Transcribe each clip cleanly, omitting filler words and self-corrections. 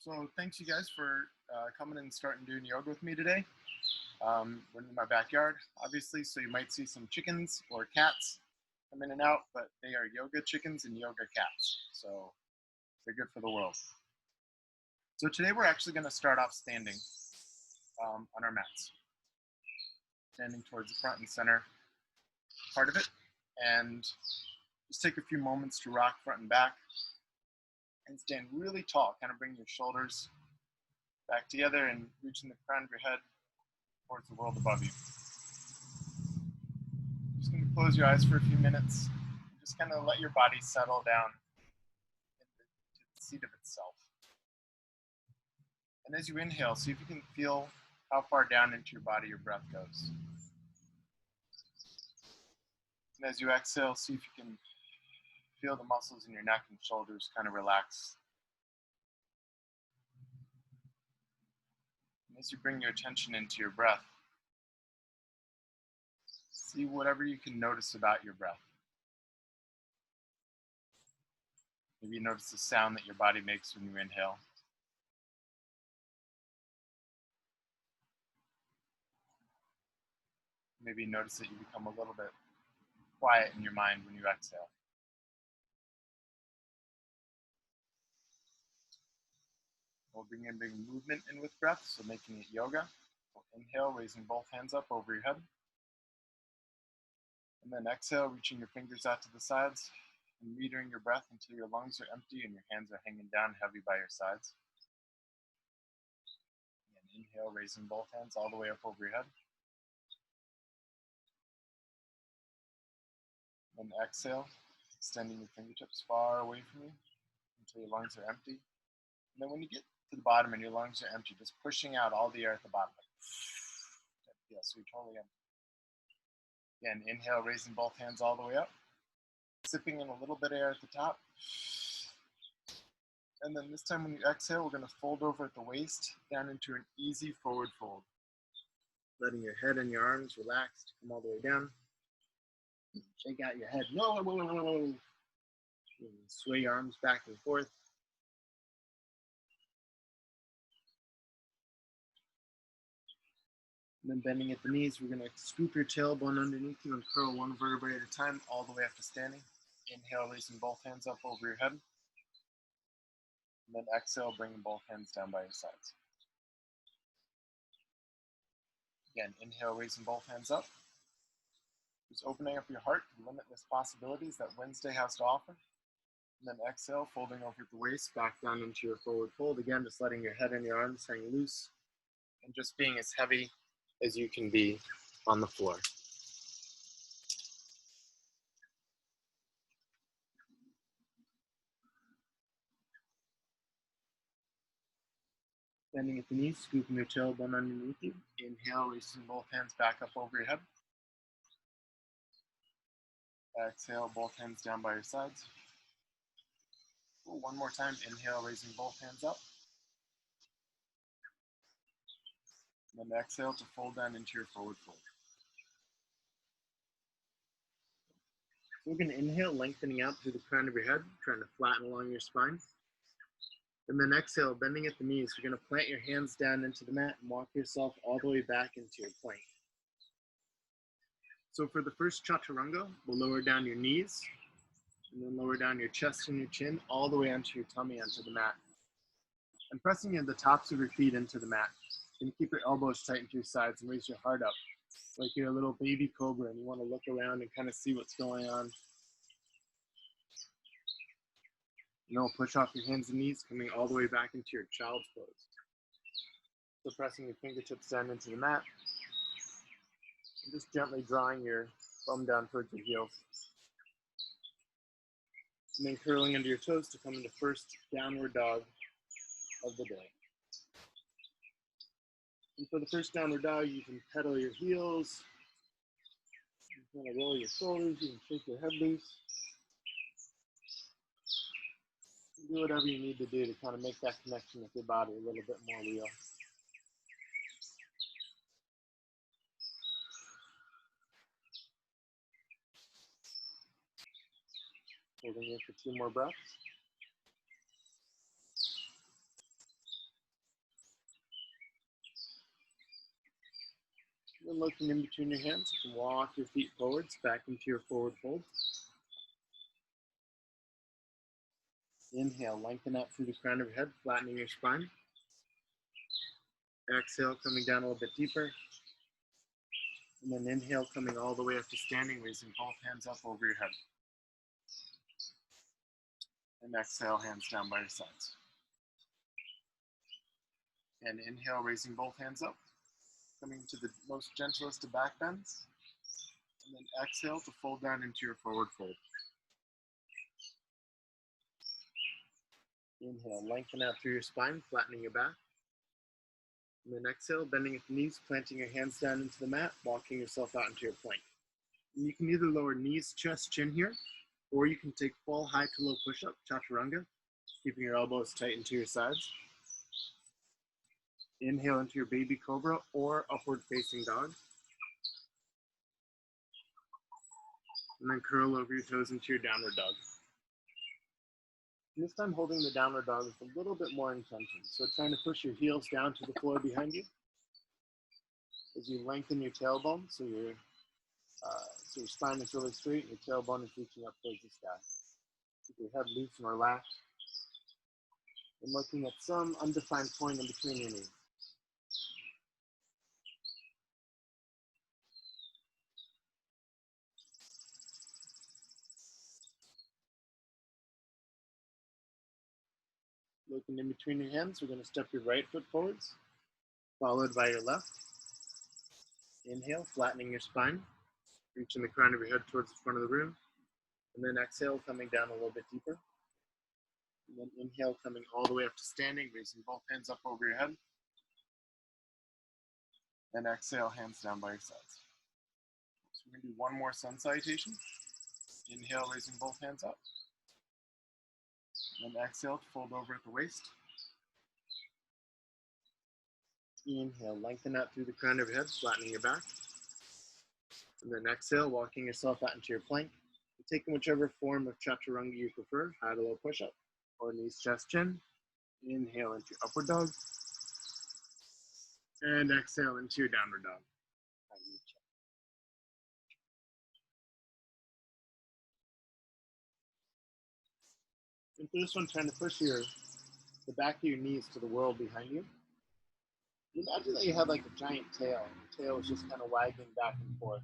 So thanks you guys for coming and starting doing yoga with me today. We're in my backyard, obviously, so you might see some chickens or cats come in and out, but they are yoga chickens and yoga cats, so they're good for the world. So today we're actually going to start off standing on our mats, standing towards the front and center part of it, and just take a few moments to rock front and back and stand really tall. Kind of bring your shoulders back together and reaching the crown of your head towards the world above you. Just going to close your eyes for a few minutes. Just kind of let your body settle down into the seat of itself. And as you inhale, see if you can feel how far down into your body your breath goes. And as you exhale, see if you can feel the muscles in your neck and shoulders kind of relax. And as you bring your attention into your breath, see whatever you can notice about your breath. Maybe you notice the sound that your body makes when you inhale. Maybe you notice that you become a little bit quiet in your mind when you exhale. We'll bring movement in with breath, so making it yoga. We'll inhale, raising both hands up over your head. And then exhale, reaching your fingers out to the sides and metering your breath until your lungs are empty and your hands are hanging down heavy by your sides. And inhale, raising both hands all the way up over your head. Then exhale, extending your fingertips far away from you until your lungs are empty. And then when you get to the bottom and your lungs are empty, just pushing out all the air at the bottom. Yeah, so you're totally empty. Again, inhale, raising both hands all the way up. Sipping in a little bit of air at the top. And then this time when you exhale, we're going to fold over at the waist down into an easy forward fold. Letting your head and your arms relax to come all the way down. Shake out your head. Whoa, whoa, whoa, whoa. And sway your arms back and forth. And then bending at the knees, we're going to scoop your tailbone underneath you and curl one vertebrae at a time all the way up to standing. Inhale, raising both hands up over your head. And then exhale, bringing both hands down by your sides. Again, inhale, raising both hands up. Just opening up your heart to limitless possibilities that Wednesday has to offer. And then exhale, folding over at the waist, back down into your forward fold. Again, just letting your head and your arms hang loose and just being as heavy as you can be on the floor. Bending at the knees, scooping your tailbone underneath you. Inhale, raising both hands back up over your head. Exhale, both hands down by your sides. One more time, inhale, raising both hands up. And then exhale to fold down into your forward fold. So we're going to inhale, lengthening out through the crown of your head, trying to flatten along your spine. And then exhale, bending at the knees. You're going to plant your hands down into the mat and walk yourself all the way back into your plank. So for the first chaturanga, we'll lower down your knees, and then lower down your chest and your chin, all the way onto your tummy, onto the mat. And pressing the tops of your feet into the mat. And keep your elbows tight into your sides and raise your heart up like you're a little baby cobra and you want to look around and kind of see what's going on. And then we'll push off your hands and knees, coming all the way back into your child's pose. So pressing your fingertips down into the mat. And just gently drawing your thumb down towards your heels. And then curling under your toes to come into first downward dog of the day. And for the first downward dog, you can pedal your heels. You can roll your shoulders. You can shake your head loose. Do whatever you need to do to kind of make that connection with your body a little bit more real. Holding here for 2 more breaths. Then looking in between your hands, you can walk your feet forwards, back into your forward fold. Inhale, lengthen out through the crown of your head, flattening your spine. Exhale, coming down a little bit deeper. And then inhale, coming all the way up to standing, raising both hands up over your head. And exhale, hands down by your sides. And inhale, raising both hands up, coming to the most gentlest of back bends. And then exhale to fold down into your forward fold. Inhale, lengthen out through your spine, flattening your back. And then exhale, bending at the knees, planting your hands down into the mat, walking yourself out into your plank. And you can either lower knees, chest, chin here, or you can take full high to low push-up, chaturanga, keeping your elbows tight into your sides. Inhale into your baby cobra or upward facing dog. And then curl over your toes into your downward dog. And this time holding the downward dog with a little bit more intention. So trying to push your heels down to the floor behind you as you lengthen your tailbone so your spine is really straight and your tailbone is reaching up towards the sky. Keep your head loose and relaxed. And looking at some undefined point in between your knees. Looking in between your hands, we're going to step your right foot forwards, followed by your left. Inhale, flattening your spine, reaching the crown of your head towards the front of the room. And then exhale, coming down a little bit deeper. And then inhale, coming all the way up to standing, raising both hands up over your head. And exhale, hands down by your sides. So we're going to do one more sun salutation. Inhale, raising both hands up. And exhale to fold over at the waist. Inhale, lengthen out through the crown of your head, flattening your back. And then exhale, walking yourself out into your plank. You're taking whichever form of chaturanga you prefer, high to low push-up, or knees, chest, chin. Inhale into your upward dog. And exhale into your downward dog. And for this one, trying to push the back of your knees to the world behind you. Imagine that you had like a giant tail, and the tail is just kind of wagging back and forth.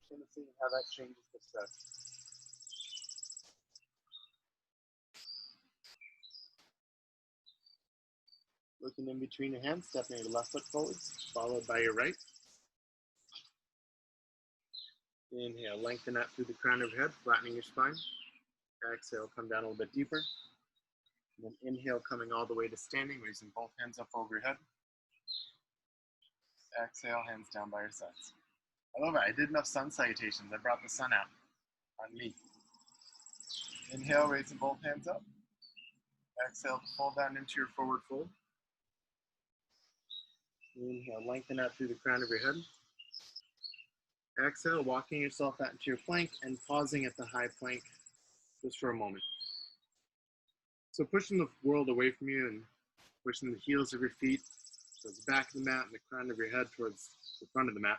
Kind of seeing how that changes the stretch. Looking in between your hands, stepping your left foot forwards, followed by your right. Inhale, lengthen out through the crown of your head, flattening your spine. Exhale, come down a little bit deeper. And then inhale, coming all the way to standing, raising both hands up over your head. Exhale, hands down by your sides. I love it. I did enough sun salutations. I brought the sun out on me. Inhale, raising both hands up. Exhale to fold down into your forward fold. Inhale, lengthen out through the crown of your head. Exhale, walking yourself out into your plank and pausing at the high plank just for a moment. So pushing the world away from you and pushing the heels of your feet towards the back of the mat and the crown of your head towards the front of the mat.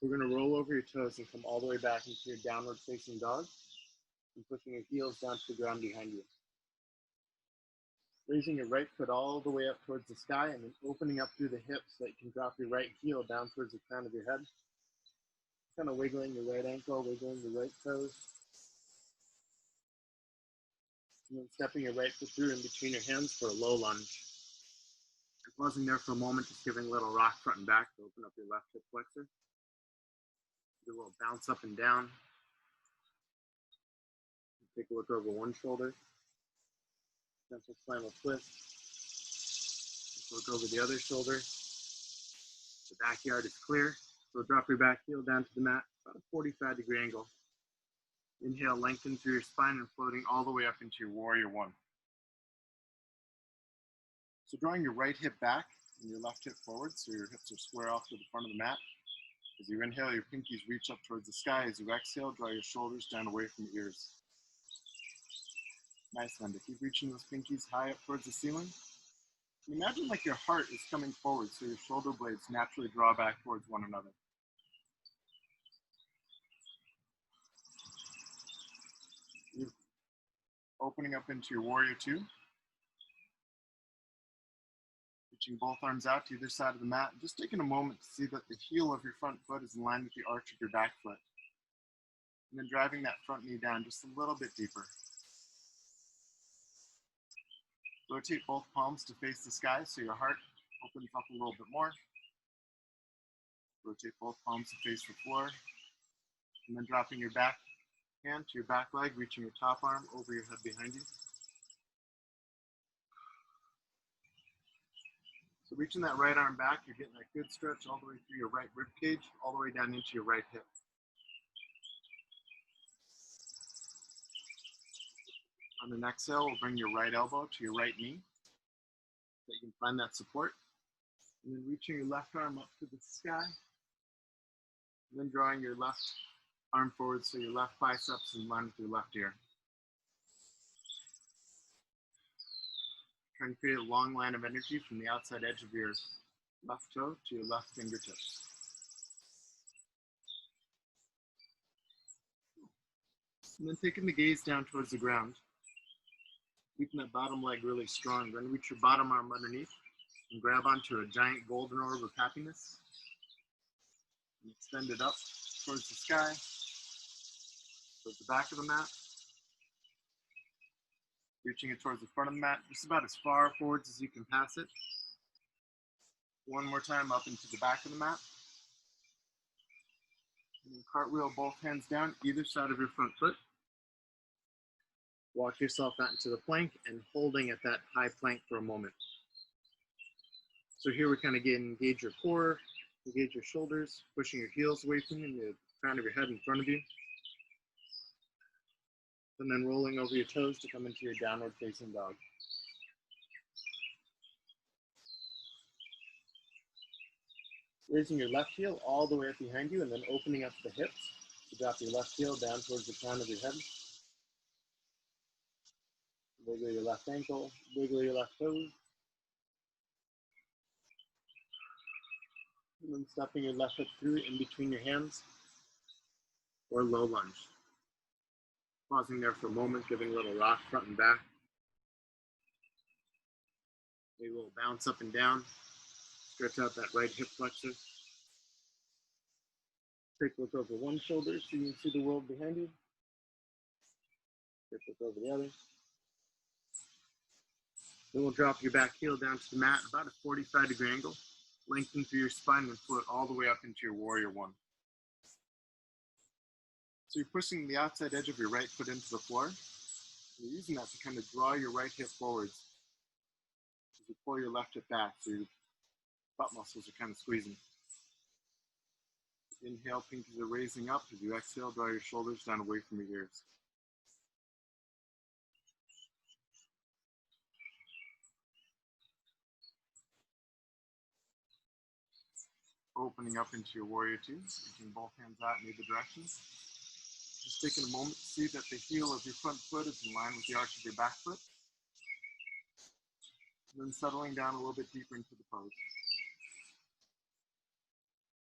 We're going to roll over your toes and come all the way back into your downward facing dog and pushing your heels down to the ground behind you. Raising your right foot all the way up towards the sky and then opening up through the hips so that you can drop your right heel down towards the crown of your head. Kind of wiggling your right ankle, wiggling your right toes. And then stepping your right foot through in between your hands for a low lunge. You're pausing there for a moment, just giving a little rock front and back to open up your left hip flexor. Do a little bounce up and down. Take a look over one shoulder. Gentle spinal twist. Look over the other shoulder. The backyard is clear. So drop your back heel down to the mat, about a 45-degree angle. Inhale, lengthen through your spine and floating all the way up into your warrior one. So drawing your right hip back and your left hip forward so your hips are square off to the front of the mat. As you inhale, your pinkies reach up towards the sky. As you exhale, draw your shoulders down away from your ears. Nice, Linda. Keep reaching those pinkies high up towards the ceiling. Imagine like your heart is coming forward, so your shoulder blades naturally draw back towards one another. You're opening up into your warrior two, reaching both arms out to either side of the mat, and just taking a moment to see that the heel of your front foot is in line with the arch of your back foot. And then driving that front knee down just a little bit deeper. Rotate both palms to face the sky so your heart opens up a little bit more. Rotate both palms to face the floor. And then dropping your back hand to your back leg, reaching your top arm over your head behind you. So reaching that right arm back, you're getting that good stretch all the way through your right rib cage, all the way down into your right hip. On an exhale, we'll bring your right elbow to your right knee, so you can find that support. And then reaching your left arm up to the sky. And then drawing your left arm forward so your left biceps is in line with your left ear. Trying to create a long line of energy from the outside edge of your left toe to your left fingertips. And then taking the gaze down towards the ground, keeping that bottom leg really strong. Then reach your bottom arm underneath and grab onto a giant golden orb of happiness. And extend it up towards the sky, towards the back of the mat. Reaching it towards the front of the mat, just about as far forwards as you can pass it. One more time up into the back of the mat. And then cartwheel both hands down, either side of your front foot. Walk yourself out into the plank and holding at that high plank for a moment. So here we kind of engage your core, engage your shoulders, pushing your heels away from you and the crown of your head in front of you. And then rolling over your toes to come into your downward facing dog. Raising your left heel all the way up behind you and then opening up the hips to drop your left heel down towards the crown of your head. Wiggle your left ankle, wiggle your left toes. And then stepping your left foot through in between your hands or low lunge. Pausing there for a moment, giving a little rock front and back. Maybe a little bounce up and down. Stretch out that right hip flexor. Take a look over one shoulder so you can see the world behind you. Take a look over the other. Then we'll drop your back heel down to the mat, about a 45-degree angle. Lengthen through your spine and float all the way up into your warrior one. So you're pushing the outside edge of your right foot into the floor. You're using that to kind of draw your right hip forwards as you pull your left hip back, so your butt muscles are kind of squeezing. Inhale, pinkies are raising up. As you exhale, draw your shoulders down away from your ears. Opening up into your warrior two, reaching both hands out in either direction. Just taking a moment to see that the heel of your front foot is in line with the arch of your back foot. And then settling down a little bit deeper into the pose.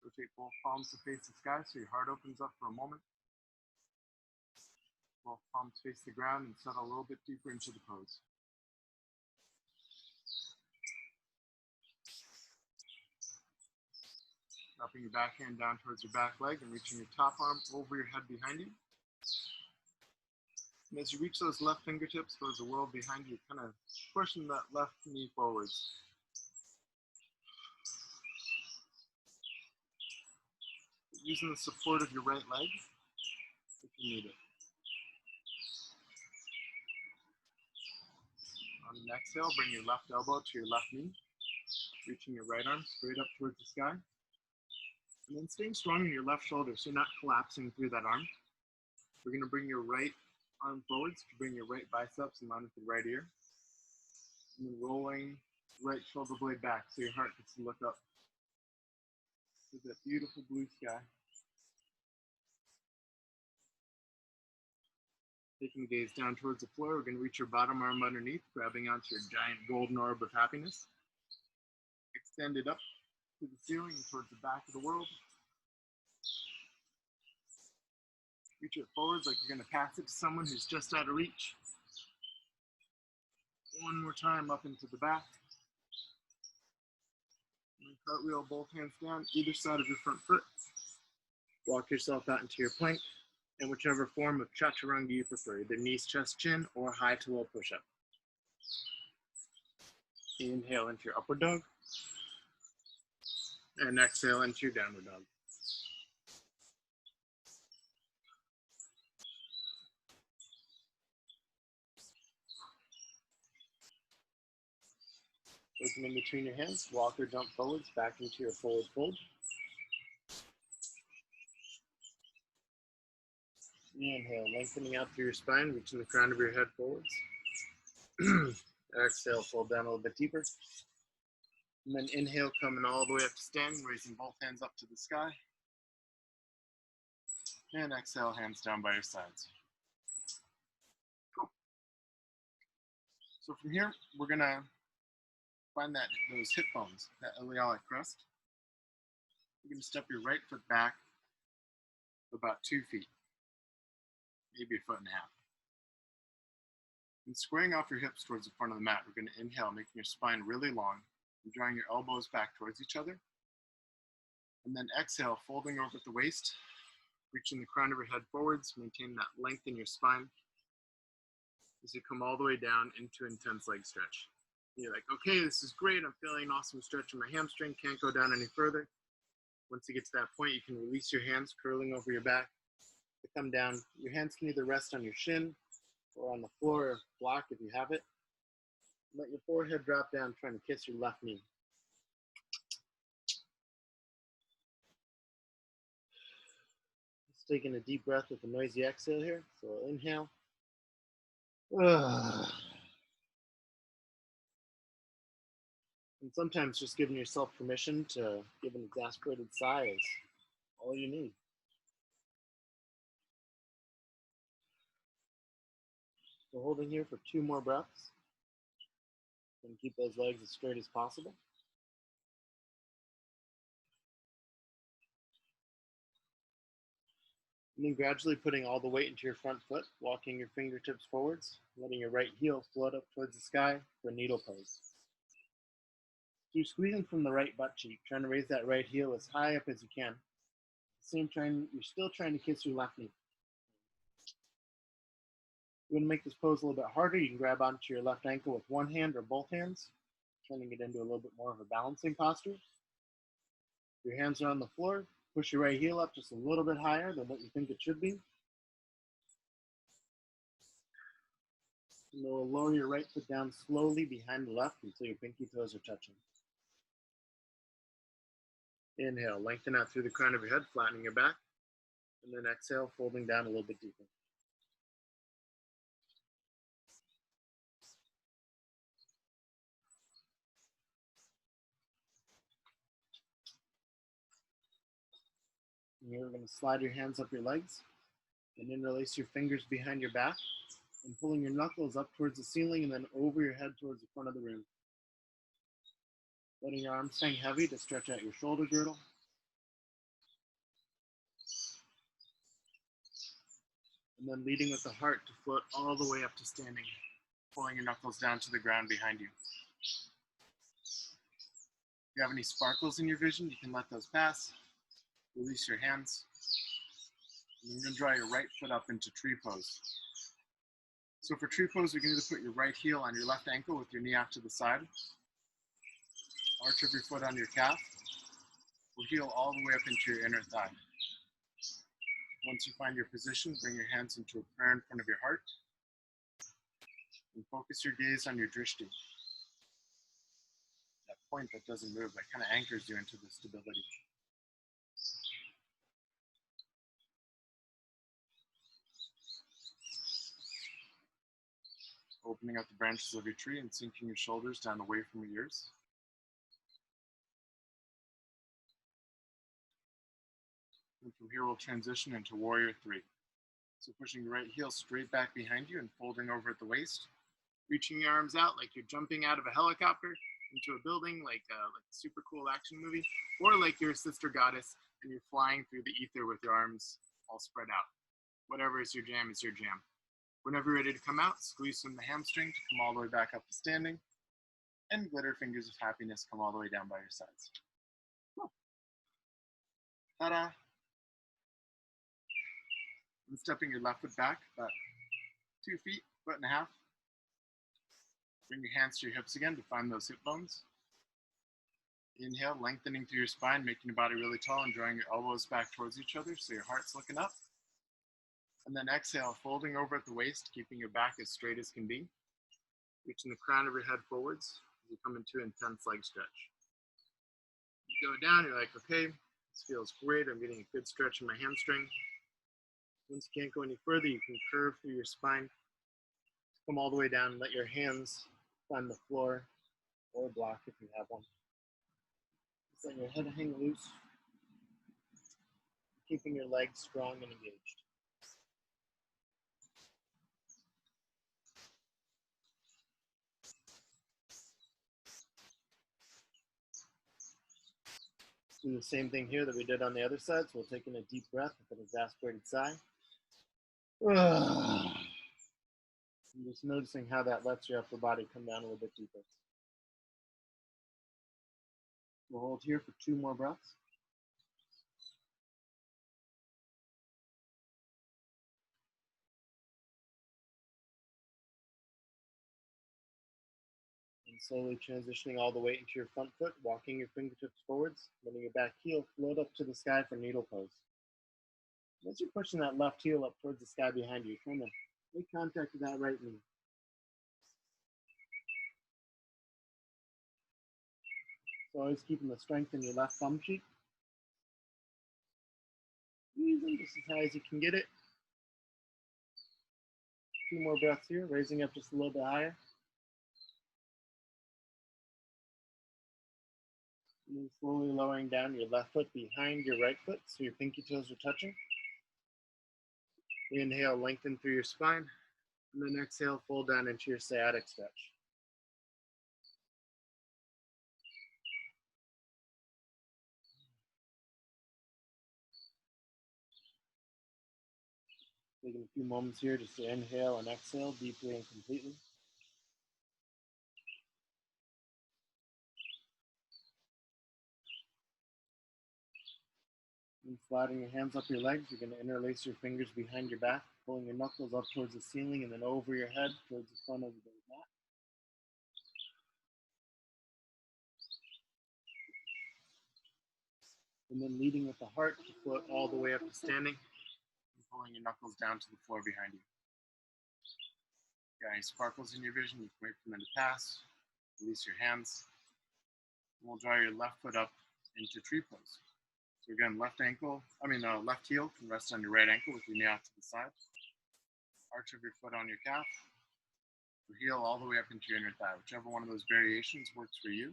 Rotate both palms to face the sky so your heart opens up for a moment. Both palms face the ground and settle a little bit deeper into the pose. Dropping your back hand down towards your back leg and reaching your top arm over your head behind you. And as you reach those left fingertips towards the world behind you, kind of pushing that left knee forwards. Using the support of your right leg if you need it. On an exhale, bring your left elbow to your left knee, reaching your right arm straight up towards the sky. And then staying strong in your left shoulder so you're not collapsing through that arm. We're going to bring your right arm forwards to bring your right biceps in line with the right ear. And then rolling right shoulder blade back so your heart gets to look up to that beautiful blue sky. Taking the gaze down towards the floor, we're going to reach your bottom arm underneath, grabbing onto your giant golden orb of happiness. Stand it up to the ceiling and towards the back of the world. Reach it forwards like you're going to pass it to someone who's just out of reach. One more time up into the back. And cartwheel both hands down, either side of your front foot. Walk yourself out into your plank, and whichever form of chaturanga you prefer, either knees, chest, chin, or high to low push-up. Inhale into your upward dog, and exhale into your downward dog. Take them in between your hands, walk or jump forwards, back into your forward fold. Inhale, lengthening out through your spine, reaching the crown of your head forwards. Exhale, fold down a little bit deeper. And then inhale, coming all the way up to standing, raising both hands up to the sky. And exhale, hands down by your sides. Cool. So from here, we're gonna find those hip bones, that iliac crest. You're gonna step your right foot back about 2 feet, maybe 1.5 feet. And squaring off your hips towards the front of the mat, we're gonna inhale, making your spine really long, and drawing your elbows back towards each other. And then exhale, folding over at the waist, reaching the crown of your head forwards, maintain that length in your spine as you come all the way down into intense leg stretch. You're like, okay, this is great. I'm feeling an awesome stretch in my hamstring. Can't go down any further. Once you get to that point, you can release your hands, curling over your back to come down. Your hands can either rest on your shin or on the floor or block if you have it. Let your forehead drop down, trying to kiss your left knee. Just taking a deep breath with a noisy exhale here. So inhale. And sometimes just giving yourself permission to give an exasperated sigh is all you need. So holding here for 2 more breaths. And keep those legs as straight as possible. And then gradually putting all the weight into your front foot, walking your fingertips forwards, letting your right heel float up towards the sky for needle pose. So you're squeezing from the right butt cheek, trying to raise that right heel as high up as you can. Same time, you're still trying to kiss your left knee. You want to make this pose a little bit harder, you can grab onto your left ankle with one hand or both hands, turning it into a little bit more of a balancing posture. Your hands are on the floor. Push your right heel up just a little bit higher than what you think it should be. And we'll lower your right foot down slowly behind the left until your pinky toes are touching. Inhale, lengthen out through the crown of your head, flattening your back. And then exhale, folding down a little bit deeper. And you're going to slide your hands up your legs and interlace your fingers behind your back and pulling your knuckles up towards the ceiling and then over your head towards the front of the room. Letting your arms hang heavy to stretch out your shoulder girdle. And then leading with the heart to float all the way up to standing, pulling your knuckles down to the ground behind you. If you have any sparkles in your vision, you can let those pass. Release your hands. And you're going to draw your right foot up into tree pose. So for tree pose, you can either put your right heel on your left ankle with your knee out to the side, arch of your foot on your calf, or heel all the way up into your inner thigh. Once you find your position, bring your hands into a prayer in front of your heart, and focus your gaze on your drishti. That point that doesn't move, that kind of anchors you into the stability. Opening up the branches of your tree and sinking your shoulders down away from your ears. And from here, we'll transition into Warrior 3. So pushing your right heel straight back behind you and folding over at the waist. Reaching your arms out like you're jumping out of a helicopter. into a building like a super cool action movie, or like you're a sister goddess and you're flying through the ether with your arms all spread out. Whatever is your jam is your jam. Whenever you're ready to come out, squeeze from the hamstring to come all the way back up to standing, and glitter fingers of happiness come all the way down by your sides. Cool. Ta-da! And stepping your left foot back about 2 feet, foot and a half. Bring your hands to your hips again to find those hip bones. Inhale, lengthening through your spine, making your body really tall and drawing your elbows back towards each other so your heart's looking up. And then exhale, folding over at the waist, keeping your back as straight as can be. Reaching the crown of your head forwards as you come into an intense leg stretch. You go down, you're like, okay, this feels great. I'm getting a good stretch in my hamstring. Once you can't go any further, you can curve through your spine. Come all the way down and let your hands find the floor or block if you have one. Just let your head hang loose, keeping your legs strong and engaged. Do the same thing here that we did on the other side. So we'll take in a deep breath with an exasperated sigh. And just noticing how that lets your upper body come down a little bit deeper. We'll hold here for 2 more breaths. And slowly transitioning all the weight into your front foot, walking your fingertips forwards, letting your back heel float up to the sky for needle pose. As you're pushing that left heel up towards the sky behind you, trying to make contact with that right knee. So always keeping the strength in your left thumb cheek. Squeezing just as high as you can get it. 2 more breaths here, raising up just a little bit higher. And then slowly lowering down your left foot behind your right foot so your pinky toes are touching. Inhale, lengthen through your spine. And then exhale, fold down into your sciatic stretch. Taking a few moments here just to inhale and exhale deeply and completely. And sliding your hands up your legs, you're going to interlace your fingers behind your back, pulling your knuckles up towards the ceiling and then over your head towards the front of the mat. And then leading with the heart to float all the way up to standing and pulling your knuckles down to the floor behind you. Got any sparkles in your vision? You can wait for them to pass. Release your hands. And we'll draw your left foot up into tree pose. So again, left heel can rest on your right ankle with your knee out to the side. Arch of your foot on your calf. Your heel all the way up into your inner thigh. Whichever one of those variations works for you.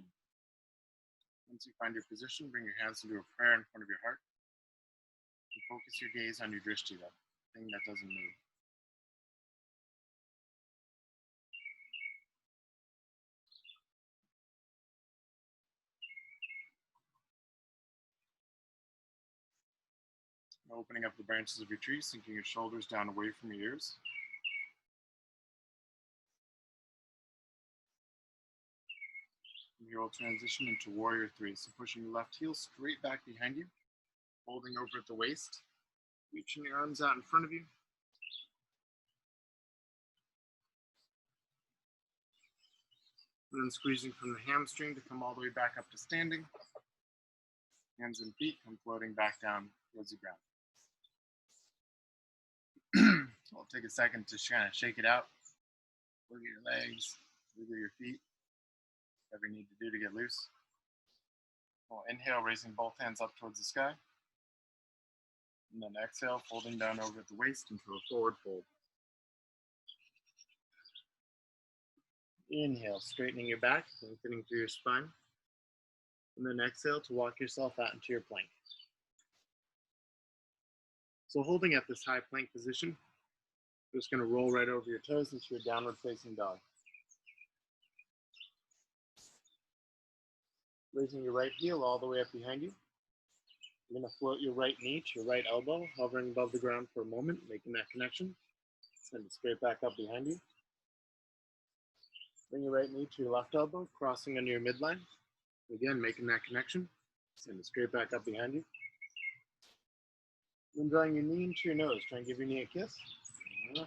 Once you find your position, bring your hands into a prayer in front of your heart. And focus your gaze on your drishti, that thing that doesn't move. Opening up the branches of your tree, sinking your shoulders down away from your ears. And here we'll transition into Warrior 3. So pushing your left heel straight back behind you, holding over at the waist, reaching your arms out in front of you. And then squeezing from the hamstring to come all the way back up to standing. Hands and feet come floating back down towards the ground. I'll take a second to kind of shake it out. Wiggle your legs, wiggle your feet, whatever you need to do to get loose. We'll inhale, raising both hands up towards the sky. And then exhale, folding down over at the waist into a forward fold. Inhale, straightening your back, lengthening through your spine. And then exhale to walk yourself out into your plank. So holding at this high plank position, you're just going to roll right over your toes into your downward facing dog. Raising your right heel all the way up behind you. You're going to float your right knee to your right elbow, hovering above the ground for a moment, making that connection. Send it straight back up behind you. Bring your right knee to your left elbow, crossing under your midline. Again, making that connection. Send it straight back up behind you. Then drawing your knee into your nose. Try and give your knee a kiss. Send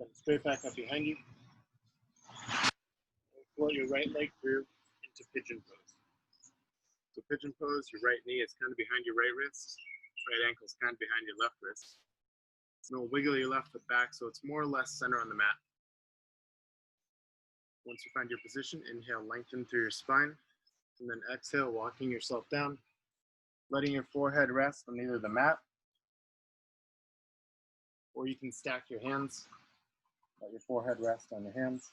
it straight back up behind you. And float your right leg through into pigeon pose. So pigeon pose, your right knee is kind of behind your right wrist. Right ankle is kind of behind your left wrist. And we'll wiggle your left foot back so it's more or less center on the mat. Once you find your position, inhale, lengthen through your spine. And then exhale, walking yourself down, letting your forehead rest on either the mat, or you can stack your hands, let your forehead rest on your hands.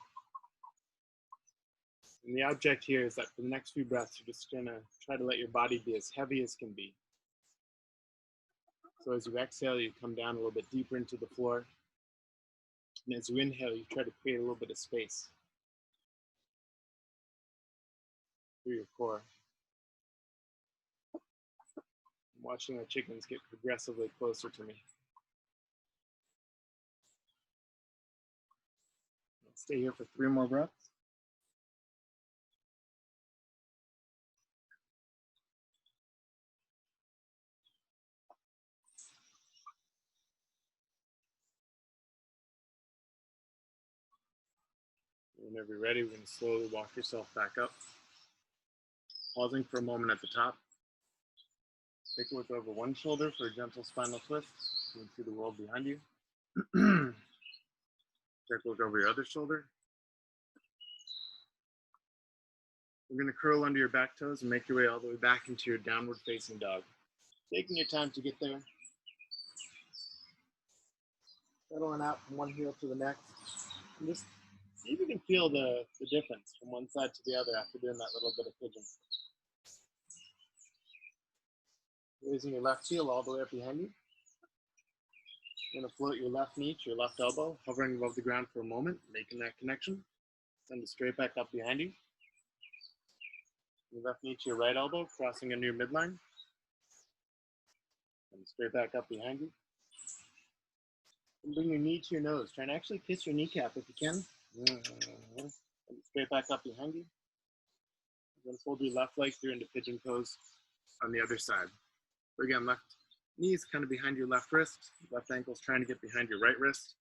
And the object here is that for the next few breaths, you're just gonna try to let your body be as heavy as can be. So as you exhale, you come down a little bit deeper into the floor. And as you inhale, you try to create a little bit of space through your core. I'm watching the chickens get progressively closer to me. Let's stay here for 3 more breaths. Whenever you're ready, we're going to slowly walk yourself back up. Pausing for a moment at the top. Take a look over one shoulder for a gentle spinal twist. You can see the world behind you. Take a look over your other shoulder. We're going to curl under your back toes and make your way all the way back into your downward facing dog. Taking your time to get there. Settling out from one heel to the next. And just see if you can feel the difference from one side to the other after doing that little bit of pigeon. Raising your left heel all the way up behind you. You're going to float your left knee to your left elbow, hovering above the ground for a moment, making that connection. Send it straight back up behind you. Your left knee to your right elbow, crossing under your midline. And straight back up behind you. And bring your knee to your nose. Try and actually kiss your kneecap if you can. And straight back up behind you. Then fold your left leg through into pigeon pose on the other side. So again, left knee is kind of behind your left wrist. Left ankle is trying to get behind your right wrist.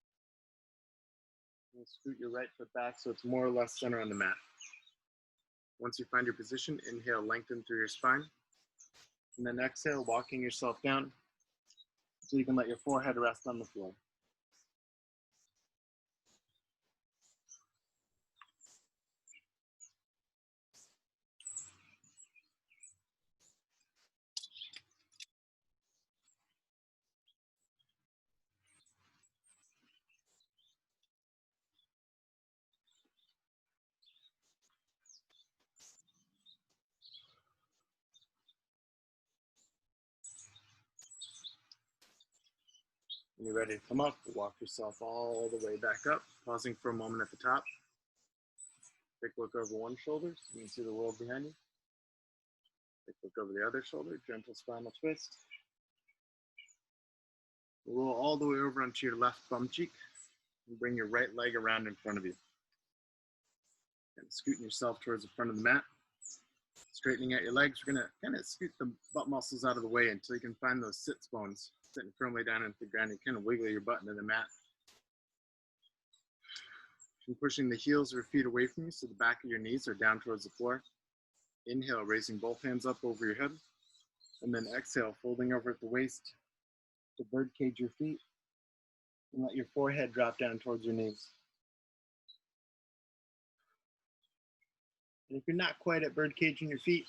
And scoot your right foot back so it's more or less center on the mat. Once you find your position, inhale, lengthen through your spine. And then exhale, walking yourself down so you can let your forehead rest on the floor. When you're ready to come up, walk yourself all the way back up, pausing for a moment at the top. Take a look over one shoulder so you can see the world behind you. Take a look over the other shoulder, gentle spinal twist. Roll all the way over onto your left bum cheek and bring your right leg around in front of you. And scooting yourself towards the front of the mat. Straightening out your legs, we're going to kind of scoot the butt muscles out of the way until you can find those sits bones sitting firmly down into the ground. You kind of wiggle your butt into the mat. And pushing the heels of your feet away from you so the back of your knees are down towards the floor. Inhale, raising both hands up over your head. And then exhale, folding over at the waist to birdcage your feet. And let your forehead drop down towards your knees. And if you're not quite at birdcaging your feet,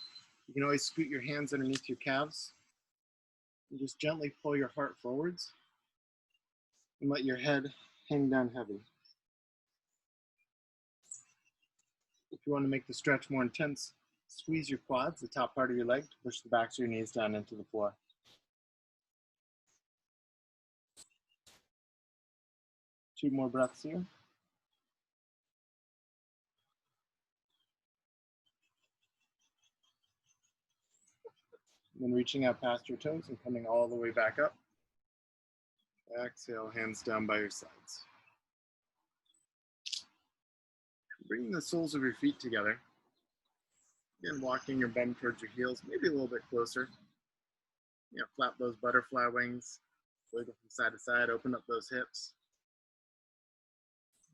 you can always scoot your hands underneath your calves and just gently pull your heart forwards and let your head hang down heavy. If you want to make the stretch more intense, squeeze your quads, the top part of your leg, to push the backs of your knees down into the floor. Two more breaths here. And then reaching out past your toes and coming all the way back up. Exhale, hands down by your sides. Bringing the soles of your feet together. Again, walking your bum towards your heels, maybe a little bit closer. Flap those butterfly wings. Wiggle from side to side, open up those hips.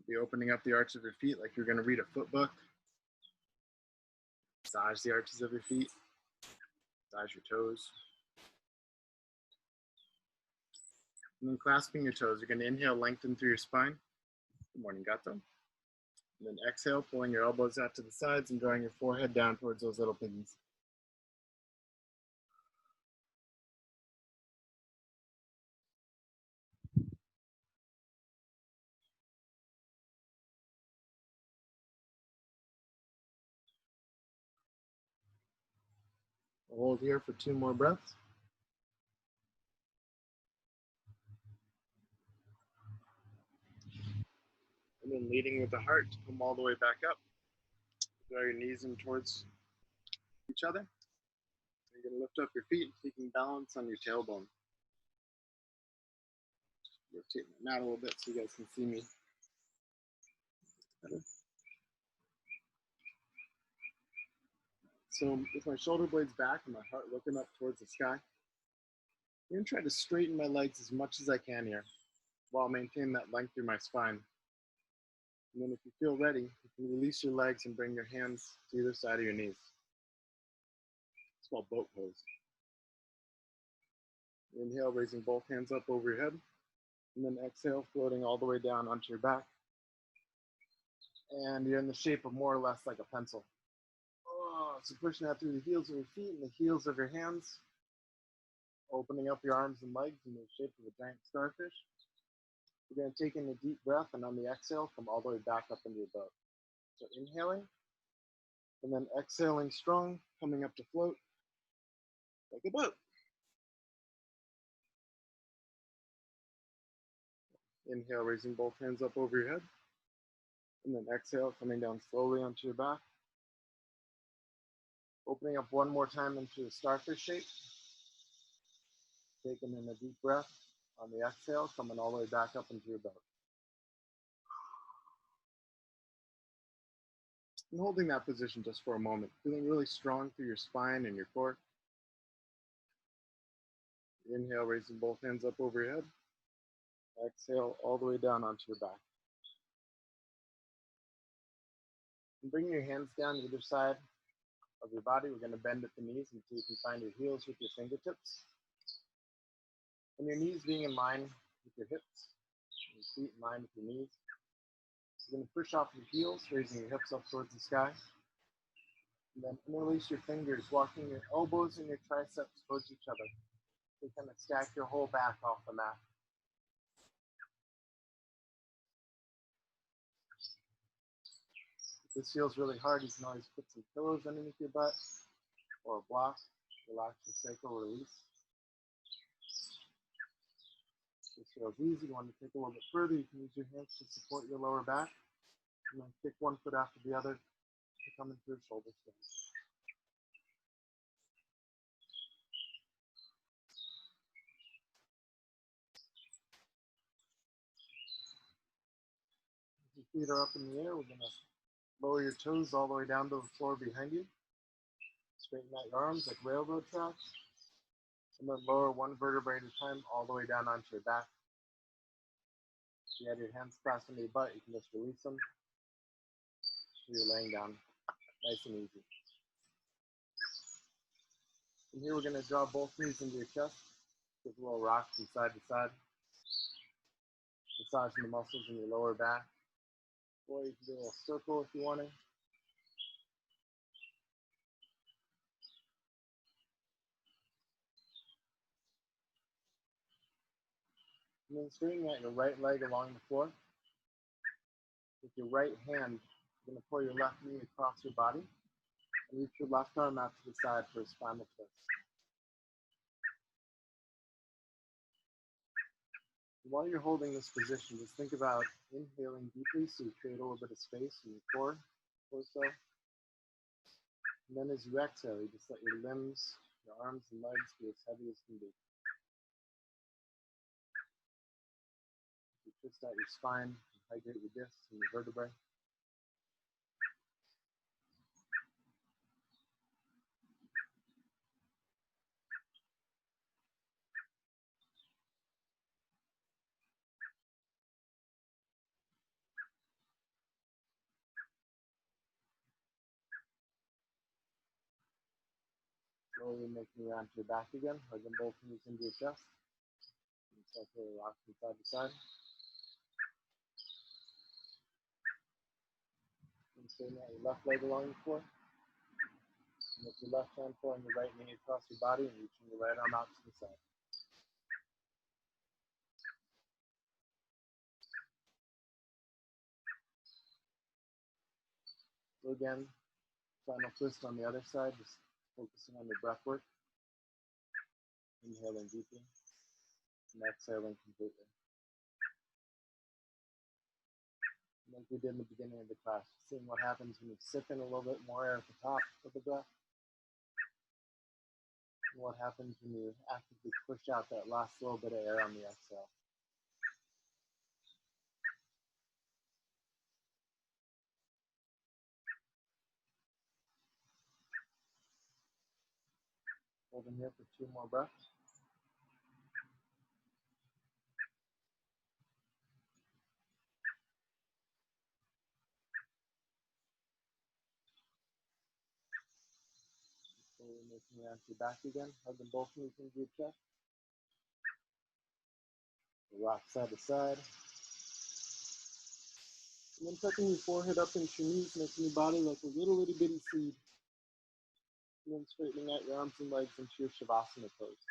Be opening up the arch of your feet like you're going to read a foot book. Massage the arches of your feet. Massage your toes. And then clasping your toes, you're going to inhale, lengthen through your spine. Good morning, gato. And then exhale, pulling your elbows out to the sides and drawing your forehead down towards those little piggies. We'll hold here for 2 more breaths. And then leading with the heart to come all the way back up. Draw your knees in towards each other. You're going to lift up your feet, taking balance on your tailbone. Rotate my mat a little bit so you guys can see me better. So with my shoulder blades back and my heart looking up towards the sky, I'm going to try to straighten my legs as much as I can here while maintaining that length through my spine. And then if you feel ready, you can release your legs and bring your hands to either side of your knees. It's called boat pose. Inhale, raising both hands up over your head. And then exhale, floating all the way down onto your back. And you're in the shape of more or less like a pencil. So pushing out through the heels of your feet and the heels of your hands. Opening up your arms and legs in the shape of a giant starfish. You're going to take in a deep breath, and on the exhale, come all the way back up into your boat. So inhaling, and then exhaling strong, coming up to float like a boat. Inhale, raising both hands up over your head. And then exhale, coming down slowly onto your back. Opening up one more time into a starfish shape. Taking in a deep breath. On the exhale, coming all the way back up into your boat. And holding that position just for a moment, feeling really strong through your spine and your core. Inhale, raising both hands up over your head. Exhale, all the way down onto your back. And bringing your hands down either side of your body, we're going to bend at the knees until you can find your heels with your fingertips. And your knees being in line with your hips, and your feet in line with your knees. You're going to push off your heels, raising your hips up towards the sky. And then interlace your fingers, walking your elbows and your triceps towards each other. So kind of stack your whole back off the mat. If this feels really hard, you can always put some pillows underneath your butt or a block. Relax your sacral release. If this feels easy, you want to take a little bit further, you can use your hands to support your lower back. And then kick one foot after the other to come into a shoulder stand. As your feet are up in the air, we're going to lower your toes all the way down to the floor behind you. Straighten out your arms like railroad tracks. And then lower one vertebrae at a time all the way down onto your back. If you have your hands clasped into your butt, you can just release them. So you're laying down nice and easy. From here, we're going to draw both knees into your chest. Give a little rock from side to side. Massaging the muscles in your lower back. Or you can do a little circle if you want to. And then straightening out your right leg along the floor. With your right hand, you're going to pull your left knee across your body. And reach your left arm out to the side for a spinal twist. While you're holding this position, just think about inhaling deeply so you create a little bit of space in your core, torso. And then as you exhale, you just let your limbs your arms and legs be as heavy as can be. You twist out your spine and hydrate your discs and your vertebrae. Slowly making your arms to your back again, hugging both knees into your chest. And circular rock from side to side. And straighten out your left leg along the floor. And with your left hand pulling your right knee across your body and reaching your right arm out to the side. So again, final twist on the other side, just focusing on the breath work. Inhaling deeply and exhaling completely. Like we did in the beginning of the class, seeing what happens when you sip in a little bit more air at the top of the breath, and what happens when you actively push out that last little bit of air on the exhale. Holding here for 2 more breaths. Slowly making your arms to your back again, hugging both knees into your chest. Rock side to side. And then tucking your forehead up into your knees, making your body like a little itty bitty seed. And then straightening out your arms and legs into your Shavasana pose.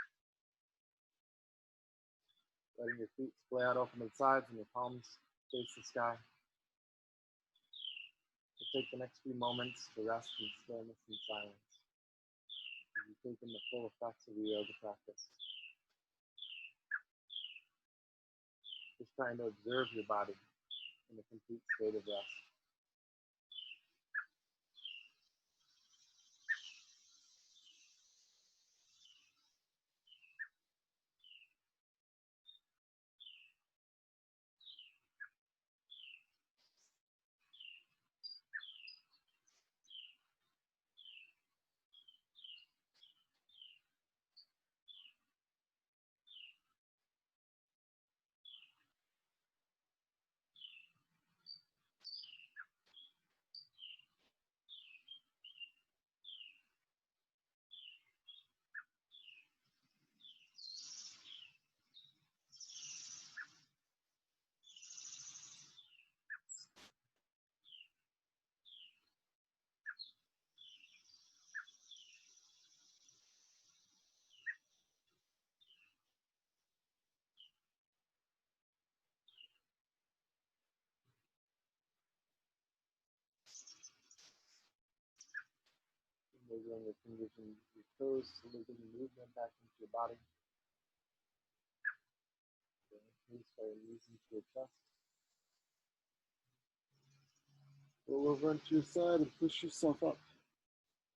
Letting your feet splay out open to the sides and your palms face the sky. We'll take the next few moments to rest in stillness and silence as you take in the full effects of your yoga practice. Just trying to observe your body in a complete state of rest. Wiggling your fingers and your toes, slowly movement back into your body. Knees by your knees into your chest. Roll over onto your side and push yourself up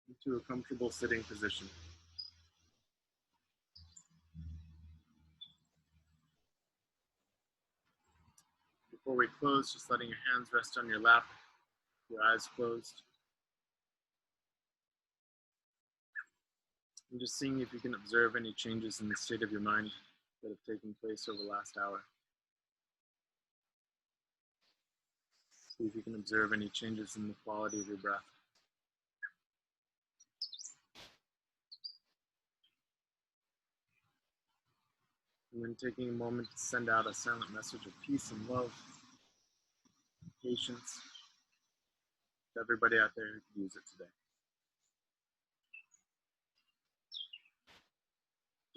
into a comfortable sitting position. Before we close, just letting your hands rest on your lap, your eyes closed. And just seeing if you can observe any changes in the state of your mind that have taken place over the last hour. See if you can observe any changes in the quality of your breath. And then taking a moment to send out a silent message of peace and love, patience to everybody out there who could use it today.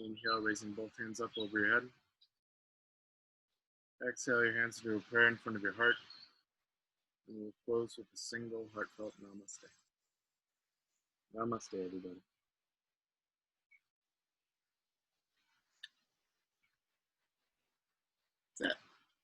Inhale, raising both hands up over your head. Exhale your hands into a prayer in front of your heart. And we'll close with a single heartfelt namaste. Namaste, everybody.